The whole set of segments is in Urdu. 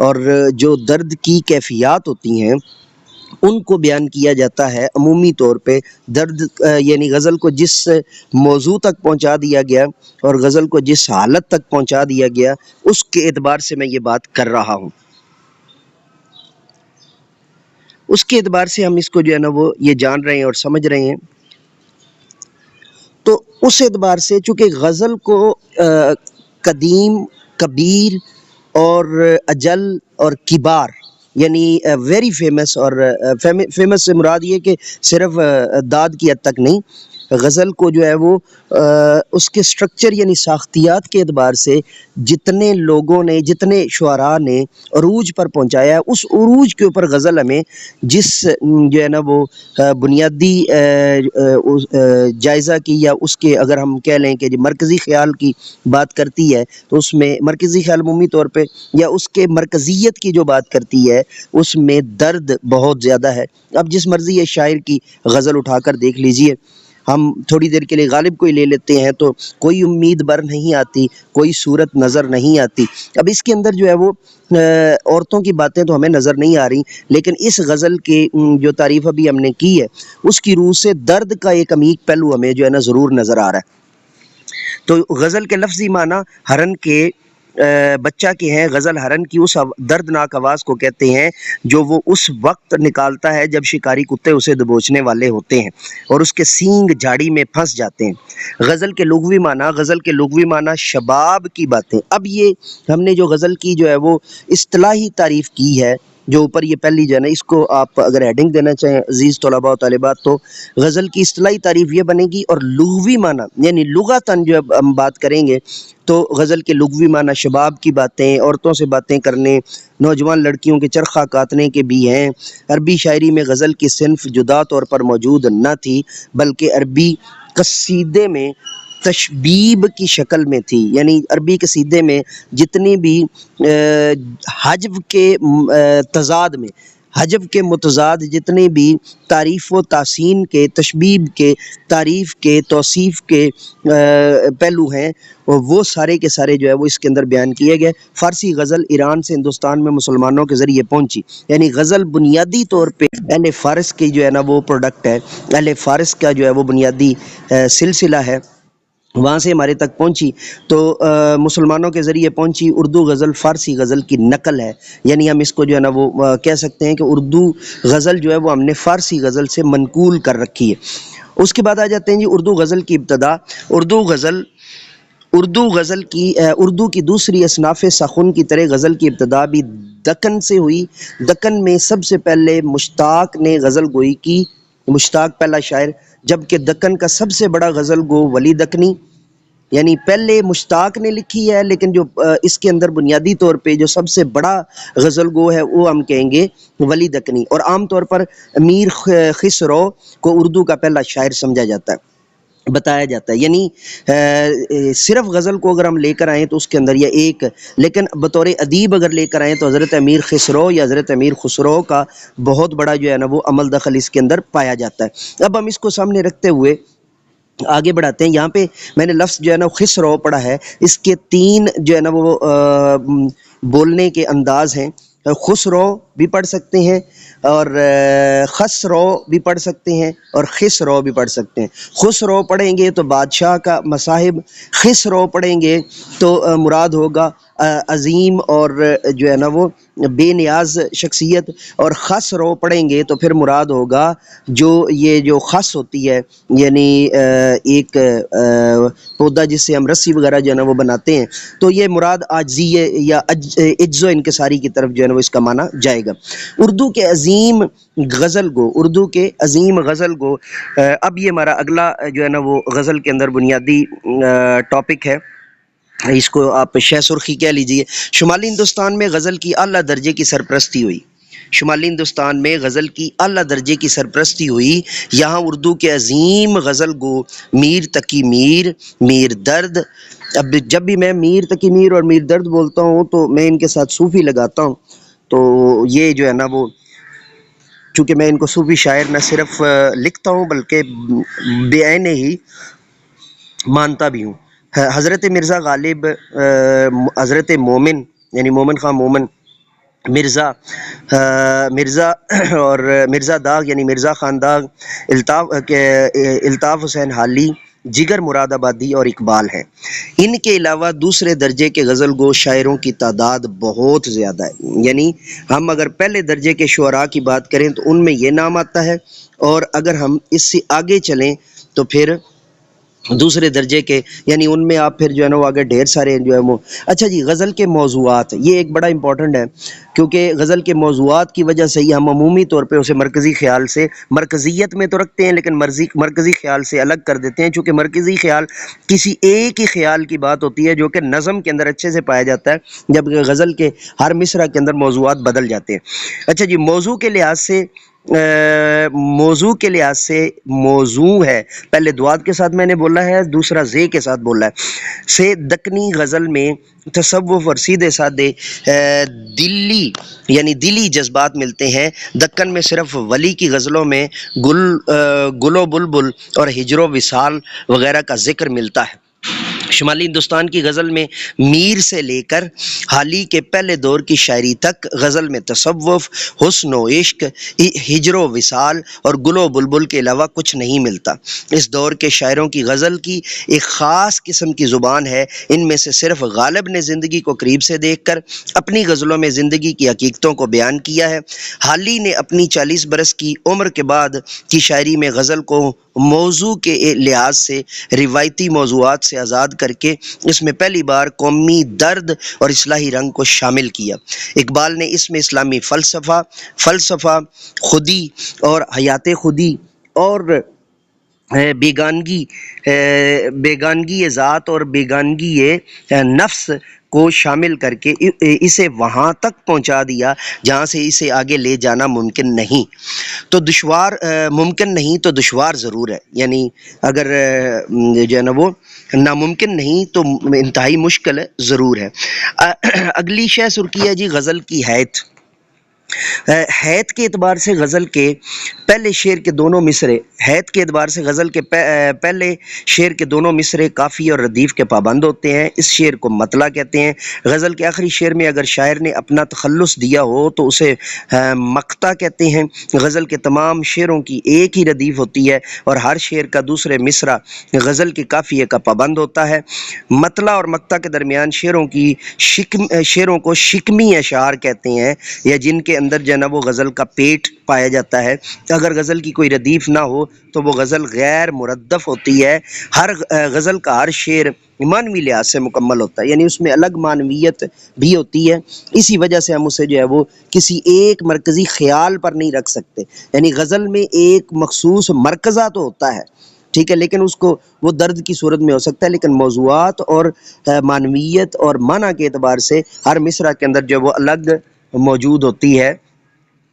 اور جو درد کی کیفیات ہوتی ہیں ان کو بیان کیا جاتا ہے عمومی طور پہ. درد یعنی غزل کو جس موضوع تک پہنچا دیا گیا اور غزل کو جس حالت تک پہنچا دیا گیا اس کے اعتبار سے میں یہ بات کر رہا ہوں. اس کے اعتبار سے ہم اس کو جو ہے نا وہ یہ جان رہے ہیں اور سمجھ رہے ہیں. تو اس اعتبار سے چونکہ غزل کو قدیم، کبیر اور اجل اور کبار یعنی ویری فیمس، اور فیمس سے مراد یہ کہ صرف داد کی حد تک نہیں، غزل کو جو ہے وہ اس کے سٹرکچر یعنی ساختیات کے اعتبار سے جتنے لوگوں نے، جتنے شعراء نے عروج پر پہنچایا ہے، اس عروج کے اوپر غزل ہمیں جس جو ہے نا وہ بنیادی جائزہ کی، یا اس کے اگر ہم کہہ لیں کہ جو مرکزی خیال کی بات کرتی ہے، تو اس میں مرکزی خیال عمومی طور پہ یا اس کے مرکزیت کی جو بات کرتی ہے اس میں درد بہت زیادہ ہے. اب جس مرضی ہے شاعر کی غزل اٹھا کر دیکھ لیجئے، ہم تھوڑی دیر کے لیے غالب کو ہی لے لیتے ہیں تو کوئی امید بر نہیں آتی، کوئی صورت نظر نہیں آتی. اب اس کے اندر جو ہے وہ عورتوں کی باتیں تو ہمیں نظر نہیں آ رہی، لیکن اس غزل کے جو تعریف ابھی ہم نے کی ہے اس کی روح سے درد کا ایک عمیق پہلو ہمیں جو ہے نا ضرور نظر آ رہا ہے. تو غزل کے لفظی معنی ہرن کے بچہ کے ہیں. غزل ہرن کی اس دردناک آواز کو کہتے ہیں جو وہ اس وقت نکالتا ہے جب شکاری کتے اسے دبوچنے والے ہوتے ہیں اور اس کے سینگ جھاڑی میں پھنس جاتے ہیں. غزل کے لغوی معنی، غزل کے لغوی معنی شباب کی باتیں. اب یہ ہم نے جو غزل کی جو ہے وہ اصطلاحی تعریف کی ہے، جو اوپر یہ پہلی جو ہے نا، اس کو آپ اگر ہیڈنگ دینا چاہیں عزیز طلباء و طالبات، تو غزل کی اصطلاحی تعریف یہ بنے گی، اور لغوی معنی یعنی لغتاً جو ہم بات کریں گے تو غزل کے لغوی معنی شباب کی باتیں، عورتوں سے باتیں کرنے، نوجوان لڑکیوں کے چرخہ کاٹنے کے بھی ہیں. عربی شاعری میں غزل کی صنف جدا طور پر موجود نہ تھی، بلکہ عربی قصیدے میں تشبیب کی شکل میں تھی. یعنی عربی قصیدے میں جتنی بھی حجب کے تضاد میں، حجب کے متضاد جتنے بھی تعریف و تحسین کے، تشبیب کے، تعریف کے، توصیف کے پہلو ہیں، وہ سارے کے سارے جو ہے وہ اس کے اندر بیان کیے گئے. فارسی غزل ایران سے ہندوستان میں مسلمانوں کے ذریعے پہنچی. یعنی غزل بنیادی طور پہ اہل فارس کی جو ہے نا وہ پروڈکٹ ہے، اہل فارس کا جو ہے وہ بنیادی سلسلہ ہے، وہاں سے ہمارے تک پہنچی. تو مسلمانوں کے ذریعے پہنچی. اردو غزل فارسی غزل کی نقل ہے، یعنی ہم اس کو جو ہے نا وہ کہہ سکتے ہیں کہ اردو غزل جو ہے وہ ہم نے فارسی غزل سے منقول کر رکھی ہے. اس کے بعد آ جاتے ہیں جی اردو غزل کی ابتدا. اردو غزل کی اردو کی دوسری اصناف سخن کی طرح غزل کی ابتدا بھی دکن سے ہوئی. دکن میں سب سے پہلے مشتاق نے غزل گوئی کی، مشتاق پہلا شاعر، جبکہ دکن کا سب سے بڑا غزل گو ولی دکنی. یعنی پہلے مشتاق نے لکھی ہے، لیکن جو اس کے اندر بنیادی طور پہ جو سب سے بڑا غزل گو ہے وہ ہم کہیں گے ولی دکنی. اور عام طور پر امیر خسرو کو اردو کا پہلا شاعر سمجھا جاتا ہے، بتایا جاتا ہے. یعنی صرف غزل کو اگر ہم لے کر آئیں تو اس کے اندر یہ ایک، لیکن بطور ادیب اگر لے کر آئیں تو حضرت امیر خسرو یا حضرت امیر خسرو کا بہت بڑا جو ہے نا وہ عمل دخل اس کے اندر پایا جاتا ہے. اب ہم اس کو سامنے رکھتے ہوئے آگے بڑھاتے ہیں. یہاں پہ میں نے لفظ جو ہے نا خسرو پڑھا ہے، اس کے تین جو ہے نا وہ بولنے کے انداز ہیں. خسرو بھی پڑھ سکتے ہیں، اور خسرو بھی پڑھ سکتے ہیں، اور خسرو بھی پڑھ سکتے ہیں. خسرو پڑھیں گے تو بادشاہ کا مصاحب، خسرو پڑھیں گے تو مراد ہوگا عظیم اور جو ہے نا وہ بے نیاز شخصیت، اور خسرو پڑھیں گے تو پھر مراد ہوگا جو یہ جو خس ہوتی ہے، یعنی ایک پودا جس سے ہم رسی وغیرہ جو ہے نا وہ بناتے ہیں، تو یہ مراد عاجزی یا عجز و انکساری کی طرف جو ہے نا وہ اس کا معنی جائے گا. اردو کے عظیم غزل گو، اردو کے عظیم غزل گو. اب یہ ہمارا اگلا جو ہے نا وہ غزل کے اندر بنیادی ٹاپک ہے، اس کو آپ شہ سرخی کہہ لیجئے. شمالی ہندوستان میں غزل کی اعلیٰ درجے کی سرپرستی ہوئی. شمالی ہندوستان میں غزل کی اعلیٰ درجے کی سرپرستی ہوئی. یہاں اردو کے عظیم غزل گو میر تقی میر، میر درد. اب جب بھی میں میر تقی میر اور میر درد بولتا ہوں تو میں ان کے ساتھ صوفی لگاتا ہوں. تو یہ جو ہے نا وہ، چونکہ میں ان کو صوفی شاعر نہ صرف لکھتا ہوں بلکہ بے عین ہی مانتا بھی ہوں. حضرت مرزا غالب، حضرت مومن یعنی مومن خان مومن مرزا اور مرزا داغ یعنی مرزا خان داغ، الطاف حسین حالی، جگر مراد آبادی اور اقبال ہیں۔ ان کے علاوہ دوسرے درجے کے غزل گو شاعروں کی تعداد بہت زیادہ ہے، یعنی ہم اگر پہلے درجے کے شعراء کی بات کریں تو ان میں یہ نام آتا ہے، اور اگر ہم اس سے آگے چلیں تو پھر دوسرے درجے کے، یعنی ان میں آپ پھر جو ہے نا وہ آگے ڈھیر سارے جو ہے وہ۔ اچھا جی، غزل کے موضوعات یہ ایک بڑا امپورٹنٹ ہے، کیونکہ غزل کے موضوعات کی وجہ سے ہی ہم عمومی طور پہ اسے مرکزی خیال سے، مرکزیت میں تو رکھتے ہیں لیکن مرکزی خیال سے الگ کر دیتے ہیں، چونکہ مرکزی خیال کسی ایک ہی خیال کی بات ہوتی ہے جو کہ نظم کے اندر اچھے سے پایا جاتا ہے، جبکہ غزل کے ہر مصرع کے اندر موضوعات بدل جاتے ہیں۔ اچھا جی، موضوع کے لحاظ سے موضوع ہے، پہلے دواد کے ساتھ میں نے بولا ہے، دوسرا زے کے ساتھ بولا ہے، سے دکنی غزل میں تصوف اور سیدھے سادے دلی یعنی دلی جذبات ملتے ہیں۔ دکن میں صرف ولی کی غزلوں میں گل و بلبل اور ہجر و وصال وغیرہ کا ذکر ملتا ہے۔ شمالی ہندوستان کی غزل میں میر سے لے کر حالی کے پہلے دور کی شاعری تک غزل میں تصوف، حسن و عشق، ہجر و وصال اور گل و بلبل کے علاوہ کچھ نہیں ملتا۔ اس دور کے شاعروں کی غزل کی ایک خاص قسم کی زبان ہے، ان میں سے صرف غالب نے زندگی کو قریب سے دیکھ کر اپنی غزلوں میں زندگی کی حقیقتوں کو بیان کیا ہے۔ حالی نے اپنی 40 برس کی عمر کے بعد کی شاعری میں غزل کو موضوع کے لحاظ سے روایتی موضوعات سے آزاد کر کے اس میں پہلی بار قومی درد اور اصلاحی رنگ کو شامل کیا۔ اقبال نے اس میں اسلامی فلسفہ خودی اور حیات خودی اور بیگانگی ذات اور بیگانگی نفس کو شامل کر کے اسے وہاں تک پہنچا دیا جہاں سے اسے آگے لے جانا ممکن نہیں تو دشوار ضرور ہے، یعنی اگر جو ہے نا وہ ناممکن نہیں تو انتہائی مشکل ضرور ہے۔ اگلی شے سرخی ہے جی غزل کی حیت کے اعتبار سے غزل کے پہلے شعر کے دونوں مصرے قافیہ اور ردیف کے پابند ہوتے ہیں، اس شعر کو مطلع کہتے ہیں۔ غزل کے آخری شعر میں اگر شاعر نے اپنا تخلص دیا ہو تو اسے مقطع کہتے ہیں۔ غزل کے تمام شعروں کی ایک ہی ردیف ہوتی ہے اور ہر شعر کا دوسرے مصرع غزل کے قافیے کا پابند ہوتا ہے۔ مطلع اور مقطع کے درمیان شعروں کو شکمی اشعار کہتے ہیں، یا جن کے اندر جو ہے نا وہ غزل کا پیٹ پایا جاتا ہے۔ اگر غزل کی کوئی ردیف نہ ہو تو وہ غزل غیر مردف ہوتی ہے۔ ہر غزل کا ہر شعر معنوی لحاظ سے مکمل ہوتا ہے، یعنی اس میں الگ معنویت بھی ہوتی ہے، اسی وجہ سے ہم اسے جو ہے وہ کسی ایک مرکزی خیال پر نہیں رکھ سکتے، یعنی غزل میں ایک مخصوص مرکزہ تو ہوتا ہے، ٹھیک ہے، لیکن اس کو وہ درد کی صورت میں ہو سکتا ہے، لیکن موضوعات اور معنویت اور معنی کے اعتبار سے ہر مصرع کے اندر جو وہ الگ موجود ہوتی ہے،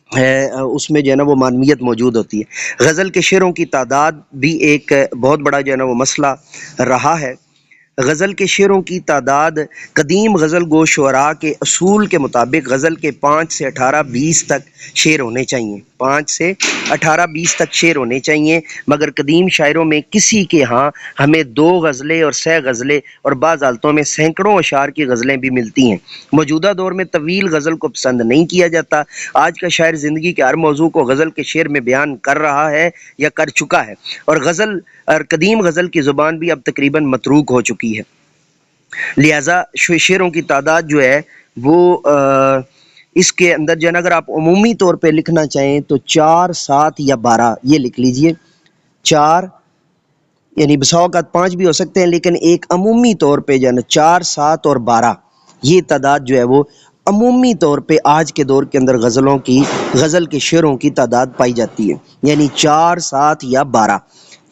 اس میں جو ہے نا وہ معنویت موجود ہوتی ہے۔ غزل کے شعروں کی تعداد بھی ایک بہت بڑا جو ہے نا وہ مسئلہ رہا ہے۔ غزل کے شعروں کی تعداد قدیم غزل گو شعراء کے اصول کے مطابق غزل کے 5 سے 18-20 تک شعر ہونے چاہیے، 5 سے 18-20 تک شعر ہونے چاہیے، مگر قدیم شاعروں میں کسی کے ہاں ہمیں 2 غزلیں اور 6 غزلیں اور بعض حالتوں میں سینکڑوں اشعار کی غزلیں بھی ملتی ہیں۔ موجودہ دور میں طویل غزل کو پسند نہیں کیا جاتا۔ آج کا شاعر زندگی کے ہر موضوع کو غزل کے شعر میں بیان کر رہا ہے یا کر چکا ہے، اور قدیم غزل کی زبان بھی اب تقریباً متروک ہو چکی ہے، لہٰذا شعروں کی تعداد جو ہے وہ اس کے اندر جو ہے نا اگر آپ عمومی طور پہ لکھنا چاہیں تو 4، 7 یا 12 یہ لکھ لیجئے۔ 4 یعنی بسا اوقات 5 بھی ہو سکتے ہیں، لیکن ایک عمومی طور پہ جو ہے نا 4، 7 اور 12 یہ تعداد جو ہے وہ عمومی طور پہ آج کے دور کے اندر غزل کے شعروں کی تعداد پائی جاتی ہے، یعنی 4، 7 یا 12،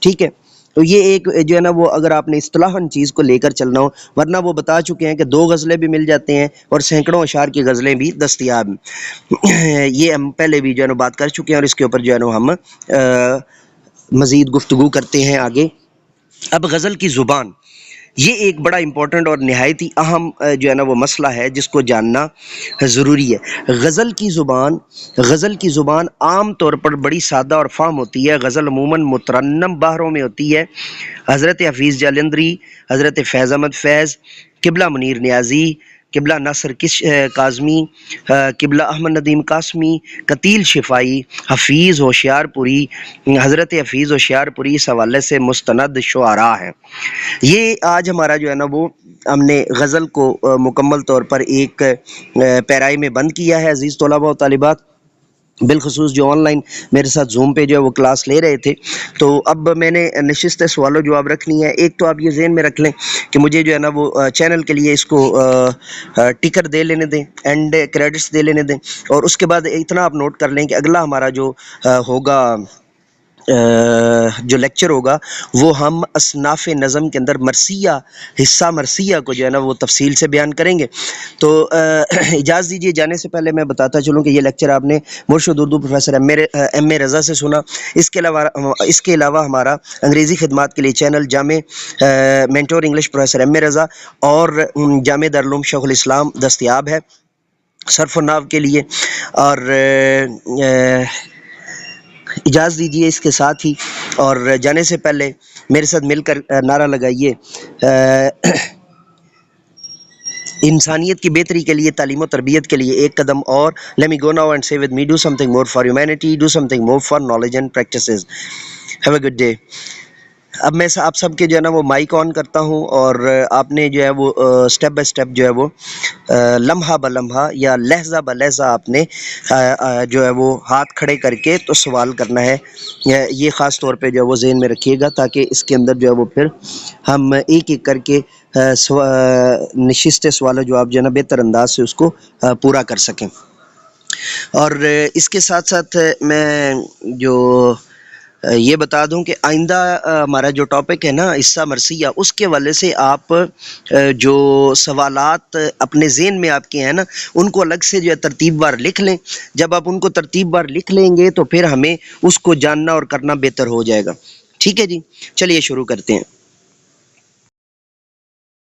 ٹھیک ہے۔ تو یہ ایک جو ہے نا وہ اگر آپ نے اصطلاحاً چیز کو لے کر چلنا ہو، ورنہ وہ بتا چکے ہیں کہ 2 غزلیں بھی مل جاتے ہیں اور سینکڑوں اشعار کی غزلیں بھی دستیاب ہیں، یہ ہم پہلے بھی جو ہے نا بات کر چکے ہیں، اور اس کے اوپر جو ہے نا ہم مزید گفتگو کرتے ہیں آگے۔ اب غزل کی زبان، یہ ایک بڑا امپورٹنٹ اور نہایت ہی اہم جو ہے نا وہ مسئلہ ہے جس کو جاننا ضروری ہے۔ غزل کی زبان عام طور پر بڑی سادہ اور فاہم ہوتی ہے۔ غزل عموماً مترنم بحروں میں ہوتی ہے۔ حضرت حفیظ جالندری، حضرت فیض احمد فیض، قبلہ منیر نیازی، قبلہ ناصر کاظمی، قبلہ احمد ندیم قاسمی، قتیل شفائی، حفیظ ہوشیار پوری، حضرت حفیظ ہوشیار پوری، اس حوالے سے مستند شعراء ہیں۔ یہ آج ہمارا جو ہے نا وہ ہم نے غزل کو مکمل طور پر ایک پیرائی میں بند کیا ہے۔ عزیز طلباء و طالبات، بالخصوص جو آن لائن میرے ساتھ زوم پہ جو ہے وہ کلاس لے رہے تھے، تو اب میں نے نشست سوال و جواب رکھنی ہے۔ ایک تو آپ یہ ذہن میں رکھ لیں کہ مجھے جو ہے نا وہ چینل کے لیے اس کو ٹکر دے لینے دیں، اینڈ کریڈٹس دے لینے دیں، اور اس کے بعد اتنا آپ نوٹ کر لیں کہ اگلا ہمارا جو ہوگا جو لیکچر ہوگا وہ ہم اصناف نظم کے اندر مرثیہ، حصہ مرثیہ کو جو ہے نا وہ تفصیل سے بیان کریں گے۔ تو اجازت دیجیے جانے سے پہلے میں بتاتا چلوں کہ یہ لیکچر آپ نے مرشد اردو پروفیسر ایم اے رضا سے سنا۔ اس کے علاوہ ہمارا انگریزی خدمات کے لیے چینل جامع مینٹور انگلش پروفیسر ایم اے رضا اور جامع دارالعلوم شیخ الاسلام دستیاب ہے صرف و نحو کے لیے۔ اور اجازت دیجیے اس کے ساتھ ہی اور جانے سے پہلے میرے ساتھ مل کر نعرہ لگائیے، انسانیت کی بہتری کے لیے، تعلیم و تربیت کے لیے ایک قدم اور۔ Let me go now and say with me, do something more for humanity, do something more for knowledge and practices. Have a good day. اب میں آپ سب کے جو ہے نا وہ مائک آن کرتا ہوں، اور آپ نے جو ہے وہ سٹیپ بائی سٹیپ جو ہے وہ لمحہ بلمحہ یا لہجہ بلہجہ آپ نے جو ہے وہ ہاتھ کھڑے کر کے تو سوال کرنا ہے۔ یہ خاص طور پہ جو ہے وہ ذہن میں رکھیے گا تاکہ اس کے اندر جو ہے وہ پھر ہم ایک ایک کر کے نشست سوال و جواب جو ہے نا بہتر انداز سے اس کو پورا کر سکیں۔ اور اس کے ساتھ ساتھ میں جو یہ بتا دوں کہ آئندہ ہمارا جو ٹاپک ہے نا حصہ مرثیہ، اس کے والے سے آپ جو سوالات اپنے ذہن میں آپ کے ہیں نا ان کو الگ سے جو ہے ترتیب وار لکھ لیں۔ جب آپ ان کو ترتیب وار لکھ لیں گے تو پھر ہمیں اس کو جاننا اور کرنا بہتر ہو جائے گا۔ ٹھیک ہے جی، چلیے شروع کرتے ہیں۔